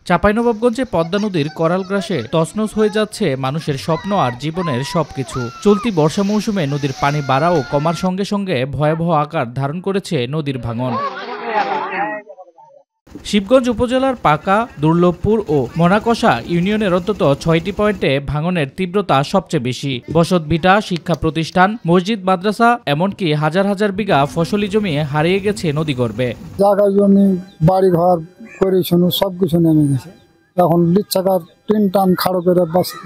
চাঁপাইনবাবগঞ্জে পদ্মা নদীর করাল গ্রাসে তছনছ হয়ে যাচ্ছে মানুষের স্বপ্ন আর জীবনের সবকিছু। চলতি বর্ষা মৌসুমে নদীর পানি বাড়া ও কমার সঙ্গে সঙ্গে ভয়াবহ আকার ধারণ করেছে নদীর ভাঙন। শিবগঞ্জ উপজেলার পাকা, দুর্লভপুর ও মোনাকষা ইউনিয়নের অন্তত ৬টি পয়েন্টে ভাঙনের তীব্রতা সবচেয়ে বেশি। বসতভিটা, শিক্ষা প্রতিষ্ঠান, মসজিদ, মাদ্রাসা এমনকি হাজার হাজার বিঘা ফসলি জমি হারিয়ে গেছে নদীগর্ভে। জায়গা জমি, বাড়ি ঘর করে শুনো সবকিছু নেমে গেছে। এখন লিচ্ছাকার ৩ টান খাড়ো করে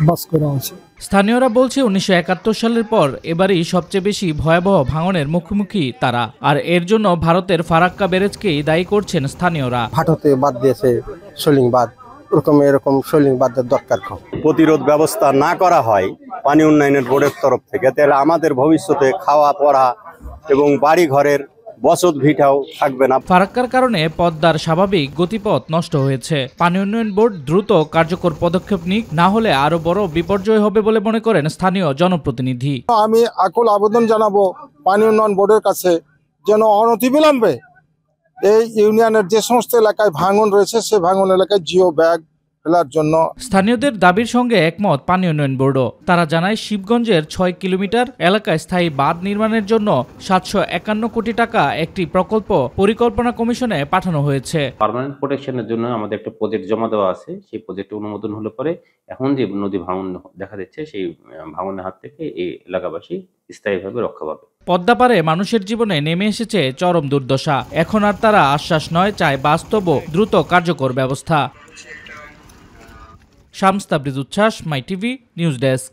বাস করা আছে। স্থানীয়রা বলছে ১৯৭১ সালের পর এবারই সবচেয়ে বেশি ভয়াবহ ভাঙনের মুখোমুখি তারা। আর এর জন্য ভারতের ফারাক্কা ব্যারেজকেই দায়ী করছেন স্থানীয়রা। ভারতে বাদ দিয়েছে সোলিং বাঁধ, এরকম সোলিং বাঁধের দরকার। প্রতিরোধ ব্যবস্থা না করা হয় পানি উন্নয়নের বোর্ডের তরফ থেকে, তাহলে আমাদের ভবিষ্যতে খাওয়া পড়া এবং বাড়ি ঘরের বসত ভিটাও থাকবে না। ফারাক্কার কারণে পদ্মার স্বাভাবিক গতিপথ নষ্ট হয়েছে। পানি উন্নয়ন বোর্ড দ্রুত কার্যকর পদক্ষেপ নিক, না হলে আরো বড় বিপর্যয় হবে বলে মনে করেন স্থানীয় জনপ্রতিনিধি। আমি আকুল আবেদন জানাবো পানি উন্নয়ন বোর্ডের কাছে যেন অনতিবিলম্বে এই ইউনিয়নের যে সমস্ত এলাকায় ভাঙন রয়েছে সে ভাঙন এলাকায় জিও ব্যাগ ফেলার জন্য। স্থানীয়দের দাবির সঙ্গে একমত পানি উন্নয়ন বোর্ডও। তারা জানায় শিবগঞ্জের ৬ কিলোমিটার এলাকায় স্থায়ী বাঁধ নির্মাণের জন্য ৭৫১ কোটি টাকা একটি প্রকল্প পরিকল্পনা কমিশনে পাঠানো হয়েছে। পার্মানেন্ট প্রোটেকশনের জন্য আমাদের একটা প্রজেক্ট জমা দেওয়া আছে। সেই প্রজেক্ট অনুমোদন হলে পরে এখন যে নদী ভাঙন দেখা দিচ্ছে সেই ভাঙনের হাত থেকে এই এলাকাবাসী স্থায়ীভাবে রক্ষা পাবে। পদ্মা পারে মানুষের জীবনে নেমে এসেছে চরম দুর্দশা। এখন আর তারা আশ্বাস নয়, চায় বাস্তব ও দ্রুত কার্যকর ব্যবস্থা। শামস তাবরিজ উচ্ছ্বাস, মাই টিভি নিউজ ডেস্ক।